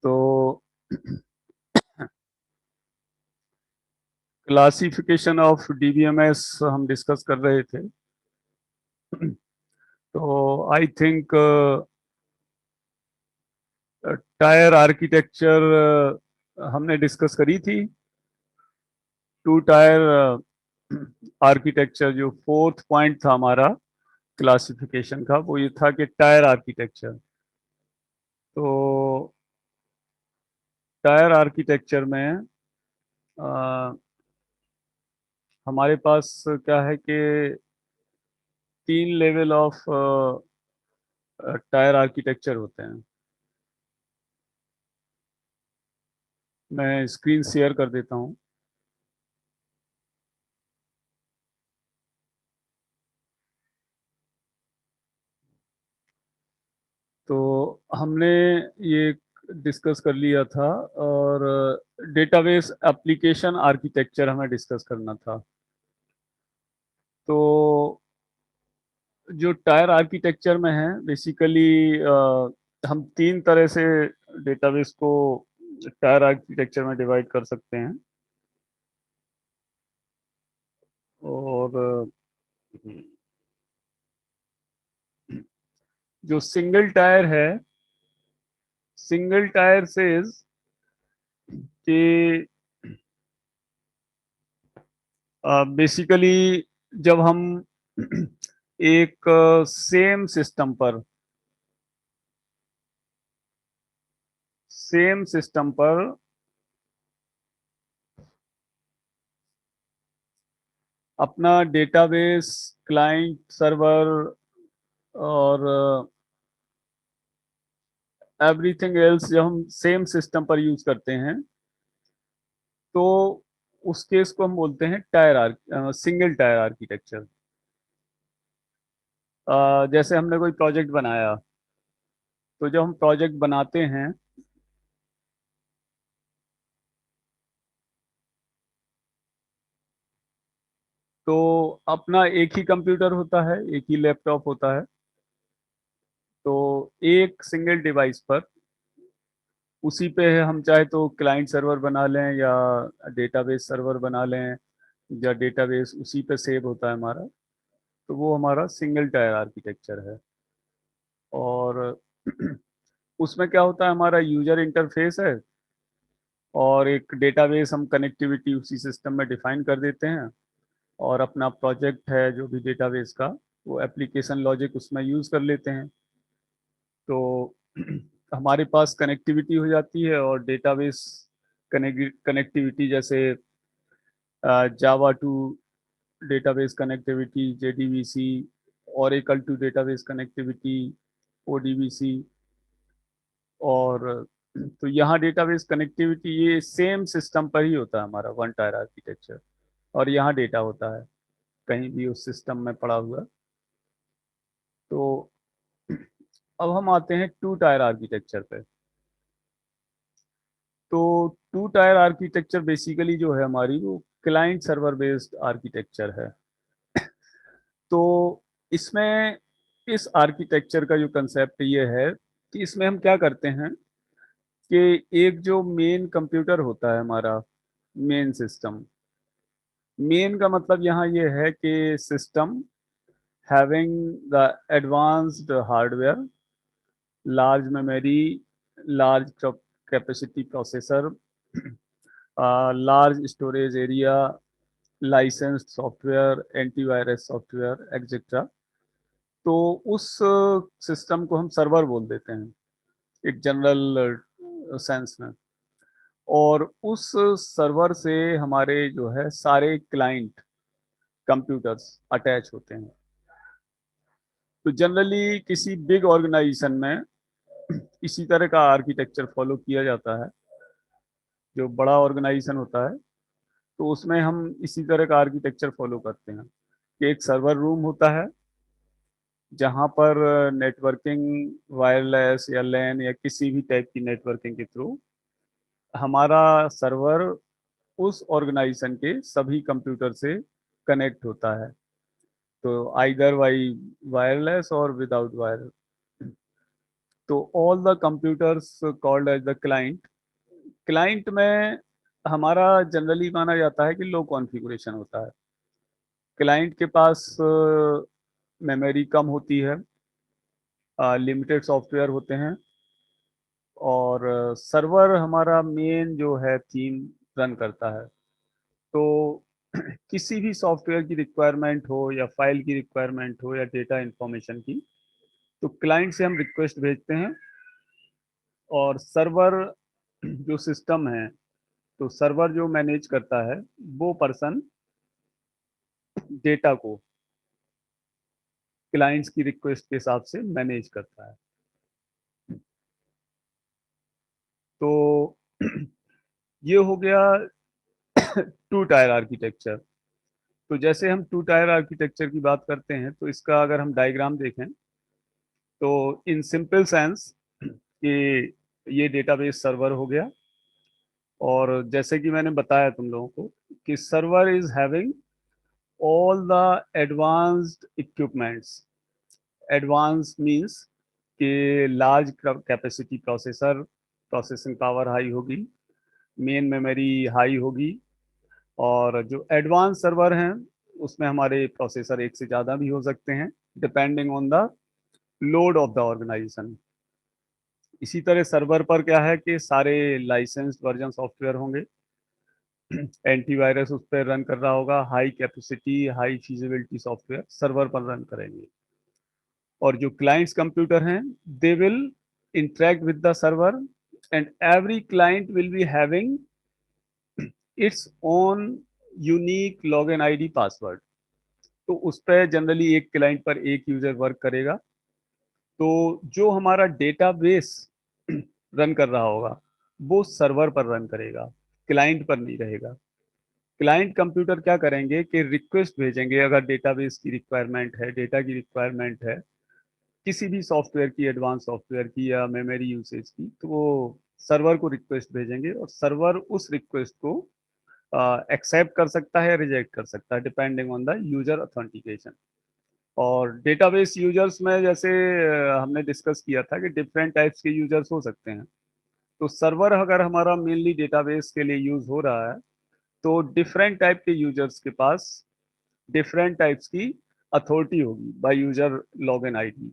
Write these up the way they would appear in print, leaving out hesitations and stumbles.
तो classification of DBMS हम discuss कर रहे थे। तो आई थिंक टायर आर्किटेक्चर हमने डिस्कस करी थी। टू टायर आर्किटेक्चर, जो फोर्थ पॉइंट था हमारा क्लासिफिकेशन का, वो ये था कि टायर आर्किटेक्चर। तो टायर आर्किटेक्चर में अ, हमारे पास क्या है कि तीन लेवल ऑफ टायर आर्किटेक्चर होते हैं। मैं स्क्रीन शेयर कर देता हूं। तो हमने ये डिस्कस कर लिया था, और डेटाबेस एप्लीकेशन आर्किटेक्चर हमें डिस्कस करना था। तो जो टायर आर्किटेक्चर में है, बेसिकली हम तीन तरह से डेटाबेस को टायर आर्किटेक्चर में डिवाइड कर सकते हैं। और जो सिंगल टायर है, सिंगल टायर से कि बेसिकली जब हम एक सेम सिस्टम पर अपना डेटाबेस, क्लाइंट सर्वर और एवरीथिंग एल्स जब हम सेम सिस्टम पर यूज करते हैं, तो उस केस को हम बोलते हैं सिंगल टायर आर्किटेक्चर। जैसे हमने कोई प्रोजेक्ट बनाया, तो जब हम प्रोजेक्ट बनाते हैं तो अपना एक ही कंप्यूटर होता है, एक ही लैपटॉप होता है। तो एक सिंगल डिवाइस पर, उसी पे हम चाहे तो क्लाइंट सर्वर बना लें या डेटाबेस सर्वर बना लें, या डेटाबेस उसी पे सेव होता है हमारा। तो वो हमारा सिंगल टायर आर्किटेक्चर है। और उसमें क्या होता है, हमारा यूजर इंटरफेस है और एक डेटाबेस हम कनेक्टिविटी उसी सिस्टम में डिफाइन कर देते हैं, और अपना प्रोजेक्ट है जो भी डेटाबेस का, वो एप्लीकेशन लॉजिक उसमें यूज कर लेते हैं। तो हमारे पास कनेक्टिविटी हो जाती है, और डेटाबेस कनेक्टिविटी जैसे Java to database connectivity JDBC, Oracle to database connectivity ODBC. और तो यहाँ डेटाबेस कनेक्टिविटी ये सेम सिस्टम पर ही होता है हमारा वन टायर आर्किटेक्चर, और यहाँ डेटा होता है कहीं भी उस सिस्टम में पड़ा हुआ। तो अब हम आते हैं टू टायर आर्किटेक्चर पे। तो टू टायर आर्किटेक्चर बेसिकली जो है हमारी, वो क्लाइंट सर्वर बेस्ड आर्किटेक्चर है। तो इसमें इस आर्किटेक्चर का जो कंसेप्ट ये है कि इसमें हम क्या करते हैं कि एक जो मेन कंप्यूटर होता है हमारा, मेन सिस्टम, मेन का मतलब यहाँ ये है कि system having the advanced hardware, large memory, large capacity processor, large storage area, licensed software, antivirus software etcetera. तो उस सिस्टम को हम सर्वर बोल देते हैं एक जनरल सेंस में। और उस सर्वर से हमारे जो है सारे क्लाइंट कंप्यूटर्स अटैच होते हैं। तो जनरली किसी बिग ऑर्गेनाइजेशन में इसी तरह का आर्किटेक्चर फॉलो किया जाता है। जो बड़ा ऑर्गेनाइजेशन होता है, तो उसमें हम इसी तरह का आर्किटेक्चर फॉलो करते हैं कि एक सर्वर रूम होता है जहां पर नेटवर्किंग, वायरलेस या लैन या किसी भी टाइप की नेटवर्किंग के थ्रू हमारा सर्वर उस ऑर्गेनाइजेशन के सभी कंप्यूटर से कनेक्ट होता है। तो आइदर वायरलेस और विदाउट वायर। तो all the computers called as the client, client में हमारा जनरली माना जाता है कि लो कॉन्फ़िगरेशन होता है। क्लाइंट के पास मेमोरी कम होती है, लिमिटेड सॉफ्टवेयर होते हैं, और सर्वर हमारा मेन जो है थीम रन करता है। तो किसी भी सॉफ्टवेयर की रिक्वायरमेंट हो या फाइल की रिक्वायरमेंट हो या डेटा इंफॉर्मेशन की, तो क्लाइंट से हम रिक्वेस्ट भेजते हैं, और सर्वर जो सिस्टम है, तो सर्वर जो मैनेज करता है वो पर्सन डेटा को क्लाइंट्स की रिक्वेस्ट के हिसाब से मैनेज करता है। तो ये हो गया टू टायर आर्किटेक्चर। तो जैसे हम टू टायर आर्किटेक्चर की बात करते हैं, तो इसका अगर हम डायग्राम देखें, तो इन सिंपल सेंस कि ये डेटाबेस सर्वर हो गया, और जैसे कि मैंने बताया तुम लोगों को कि server is having all the advanced equipments. Advance means कि large capacity processor, processing power high होगी, मेन मेमोरी हाई होगी, और जो एडवांस सर्वर हैं उसमें हमारे प्रोसेसर एक से ज़्यादा भी हो सकते हैं, depending on the load of the organisation. इसी तरह सर्वर पर क्या है कि सारे लाइसेंस्ड वर्जन सॉफ्टवेयर होंगे, एंटीवायरस उस पर रन कर रहा होगा, high capacity high feasibility software server पर रन करेंगे। और जो क्लाइंट्स कंप्यूटर हैं, they will interact with the server, and every client will be having its own unique login ID password. तो उस पर जनरली एक क्लाइंट पर एक यूजर वर्क करेगा। तो जो हमारा डेटाबेस रन कर रहा होगा वो सर्वर पर रन करेगा, क्लाइंट पर नहीं रहेगा। क्लाइंट कंप्यूटर क्या करेंगे कि रिक्वेस्ट भेजेंगे, अगर डेटाबेस की रिक्वायरमेंट है, डेटा की रिक्वायरमेंट है, किसी भी सॉफ्टवेयर की, एडवांस सॉफ्टवेयर की या मेमोरी यूसेज की, तो वो सर्वर को रिक्वेस्ट भेजेंगे, और सर्वर उस रिक्वेस्ट को एक्सेप्ट कर सकता है या रिजेक्ट कर सकता है, depending on the user authentication. और डेटाबेस यूजर्स में जैसे हमने डिस्कस किया था कि डिफरेंट टाइप्स के यूजर्स हो सकते हैं। तो सर्वर अगर हमारा मेनली डेटाबेस के लिए यूज हो रहा है, तो डिफरेंट टाइप के यूजर्स के पास डिफरेंट टाइप्स की अथॉरिटी होगी बाय यूजर लॉगिन आईडी।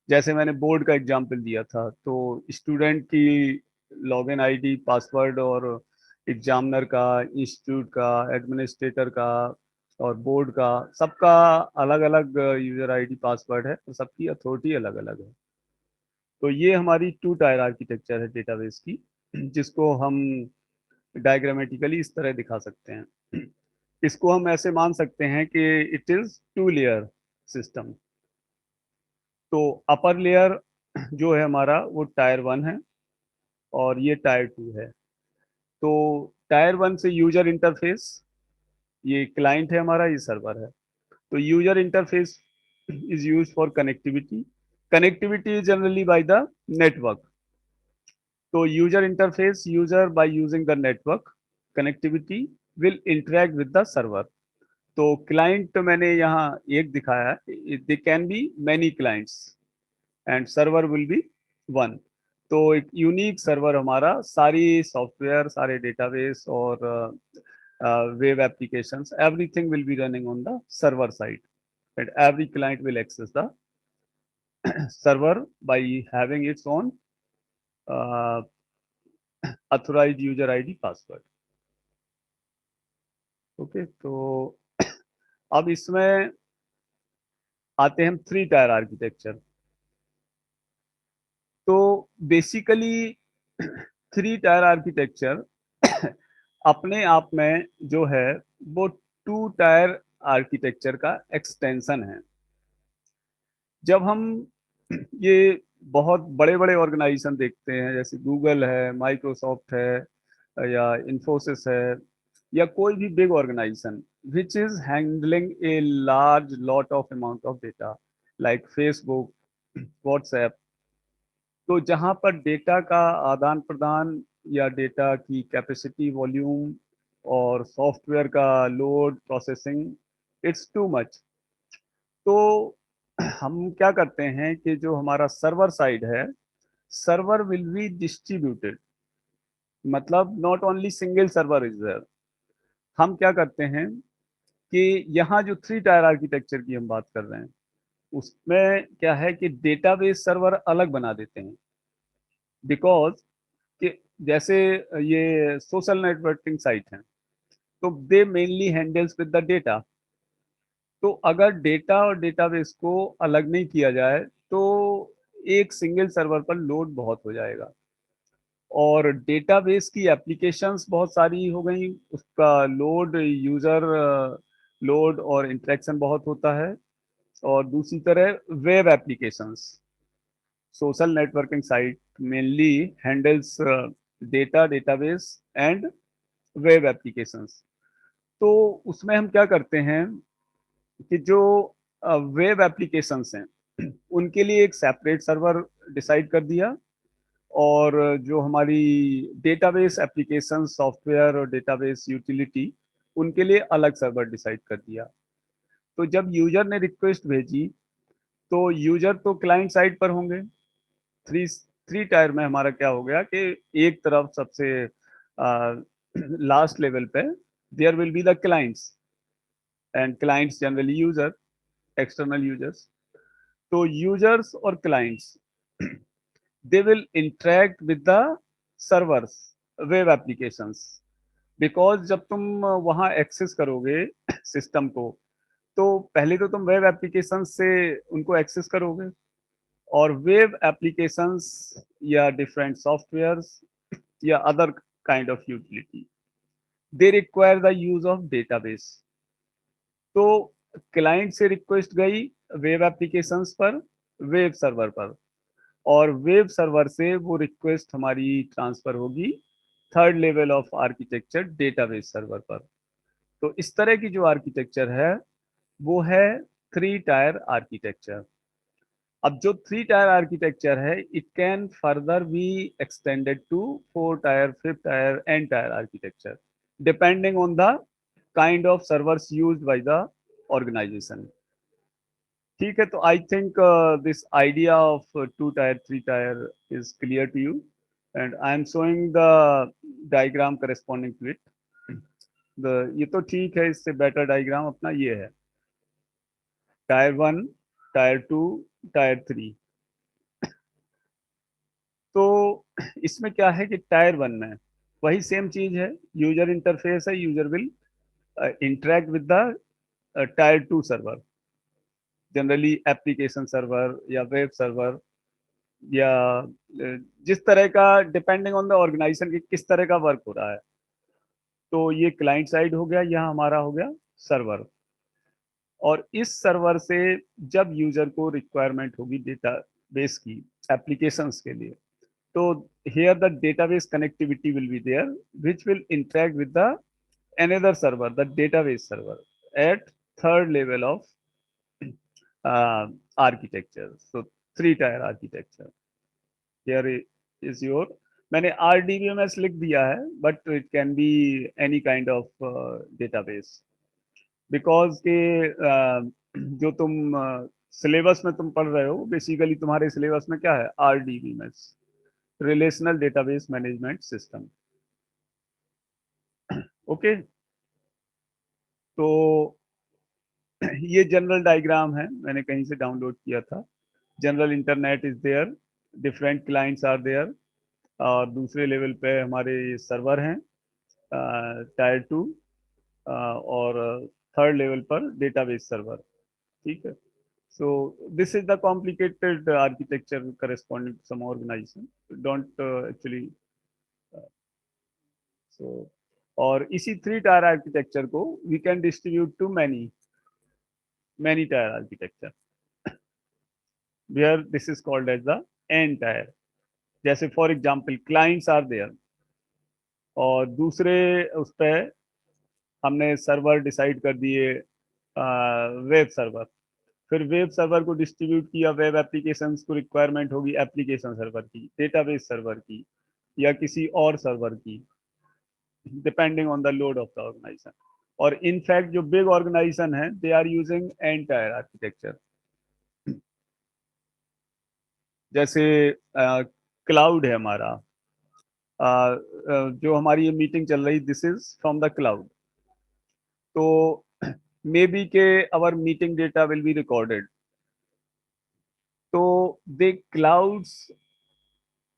जैसे मैंने बोर्ड का एग्जांपल दिया था, तो स्टूडेंट की लॉगिन आईडी पासवर्ड, और एग्जामिनर का, इंस्टीट्यूट का, एडमिनिस्ट्रेटर का और बोर्ड का, सबका अलग अलग यूजर आईडी पासवर्ड है, तो सबकी अथॉरिटी अलग अलग है। तो ये हमारी टू टायर आर्किटेक्चर है डेटाबेस की, जिसको हम डायग्रामेटिकली इस तरह दिखा सकते हैं। इसको हम ऐसे मान सकते हैं कि it is two layer system. तो अपर लेयर जो है हमारा वो टायर वन है, और ये टायर टू है। तो टायर वन से यूजर इंटरफेस, ये क्लाइंट है हमारा, ये सर्वर है। तो user interface is use for connectivity, connectivity is generally by the network. तो user interface, user by using the network connectivity will interact with the server. तो client मैंने यहाँ एक दिखाया है, they can be many clients and server will be one. तो एक unique server हमारा सारी सॉफ्टवेयर, सारे डेटाबेस और web applications, everything will be running on the server side, and every client will access the server by having its own uh, authorized user ID password। Okay, तो अब इसमें आते हैं हम थ्री टायर आर्किटेक्चर। तो basically three tier architecture अपने आप में जो है वो टू टायर आर्किटेक्चर का एक्सटेंशन है। जब हम ये बहुत बड़े बड़े ऑर्गेनाइजेशन देखते हैं, जैसे गूगल है, माइक्रोसॉफ्ट है, या इन्फोसिस है, या कोई भी big organisation which is handling a large lot of amount of data, like Facebook, WhatsApp. तो जहाँ पर डेटा का आदान प्रदान या डेटा की कैपेसिटी, वॉल्यूम और सॉफ्टवेयर का load, processing, it's too much. तो हम क्या करते हैं कि जो हमारा सर्वर साइड है, सर्वर विल बी डिस्ट्रीब्यूटेड, मतलब not only single server is there. हम क्या करते हैं कि यहाँ जो 3 टायर आर्किटेक्चर की हम बात कर रहे हैं, उसमें क्या है कि डेटाबेस सर्वर अलग बना देते हैं। बिकॉज कि जैसे ये सोशल नेटवर्किंग साइट हैं, तो दे mainly handles with the data. तो अगर डेटा और डेटाबेस को अलग नहीं किया जाए तो एक सिंगल सर्वर पर लोड बहुत हो जाएगा। और डेटाबेस की एप्लीकेशंस बहुत सारी हो गई, उसका लोड, यूजर लोड और इंटरेक्शन बहुत होता है। और दूसरी तरह web applications, social networking site mainly handles data, database and web applications. तो उसमें हम क्या करते हैं कि जो वेब एप्लीकेशंस हैं उनके लिए एक सेपरेट सर्वर डिसाइड कर दिया, और जो हमारी डेटाबेस एप्लीकेशन सॉफ्टवेयर और डेटाबेस यूटिलिटी, उनके लिए अलग सर्वर डिसाइड कर दिया। तो जब यूजर ने रिक्वेस्ट भेजी तो यूजर तो क्लाइंट साइड पर होंगे। थ्री थ्री टायर में हमारा क्या हो गया कि एक तरफ सबसे लास्ट लेवल पे there will be the clients, and clients generally user, external users. तो यूजर्स और clients they will interact with the servers, web applications. Because जब तुम वहां एक्सेस करोगे सिस्टम को, तो पहले तो तुम वेब एप्लीकेशन से उनको एक्सेस करोगे, और वेब एप्लीकेशंस या डिफरेंट सॉफ्टवेयर्स या other kind of utility, they require the use of database. तो क्लाइंट से रिक्वेस्ट गई वेब एप्लीकेशंस पर, वेब सर्वर पर, और वेब सर्वर से वो रिक्वेस्ट हमारी ट्रांसफर होगी third level of architecture, database server पर। तो इस तरह की जो आर्किटेक्चर है वो है 3 टायर आर्किटेक्चर। अब जो 3 टायर आर्किटेक्चर है, it can further be extended to 4 tier, 5th tier, N tier architecture, depending on the kind of servers used by the organisation. ठीक है, तो I think this idea of 2 tier, 3 tier is clear to you, and I am showing the diagram corresponding to it. ये तो ठीक है, इससे better diagram अपना ये है, टायर 1, टायर 2, टायर 3। तो इसमें क्या है कि टायर 1 में वही सेम चीज है, यूजर इंटरफेस है, user will interact with the tyre 2 server, generally application server या वेब सर्वर, या जिस तरह का, डिपेंडिंग ऑन द ऑर्गेनाइजेशन की किस तरह का वर्क हो रहा है। तो ये क्लाइंट साइड हो गया, यहाँ हमारा हो गया सर्वर। और इस सर्वर से जब यूजर को रिक्वायरमेंट होगी डेटाबेस की एप्लीकेशंस के लिए, तो here the database connectivity will be there, which will interact with the another server, the database server, at third level of uh, architecture. So 3 tyre architecture here is your, मैंने RDBMS लिख दिया है, but it can be any kind of database. Because के जो तुम syllabus में तुम पढ़ रहे हो, बेसिकली तुम्हारे सिलेबस में क्या है, RDBMS, relational database management system. Okay, तो ये जनरल डायग्राम है, मैंने कहीं से डाउनलोड किया था। General internet is there, different clients are there, और दूसरे लेवल पे हमारे सर्वर हैं टायर 2, और थर्ड लेवल पर डेटाबेस सर्वर। ठीक है, so this is the complicated architecture corresponding to some organization, don't actually so, और इसी 3 टायर आर्किटेक्चर को we can distribute to many tier architecture, where this is called as the N tier. जैसे for example clients are there, और दूसरे उस पर हमने server decide कर दिए वेब सर्वर। फिर वेब सर्वर को डिस्ट्रीब्यूट किया, वेब एप्लीकेशंस को रिक्वायरमेंट होगी एप्लीकेशन सर्वर की, डेटाबेस सर्वर की, या किसी और सर्वर की, depending on the load of the organisation. और इनफैक्ट जो बिग ऑर्गेनाइजेशन है, they are using N tier architecture. जैसे क्लाउड है हमारा। जो हमारी ये मीटिंग चल रही, this is from the cloud. तो मे बी के our meeting data will be recorded. तो दे क्लाउड्स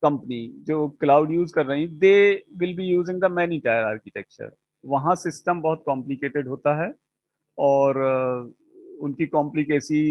कंपनी जो क्लाउड यूज कर रही, they will be using the many tier architecture. वहाँ सिस्टम बहुत कॉम्प्लिकेटेड होता है, और उनकी कॉम्प्लिकेसी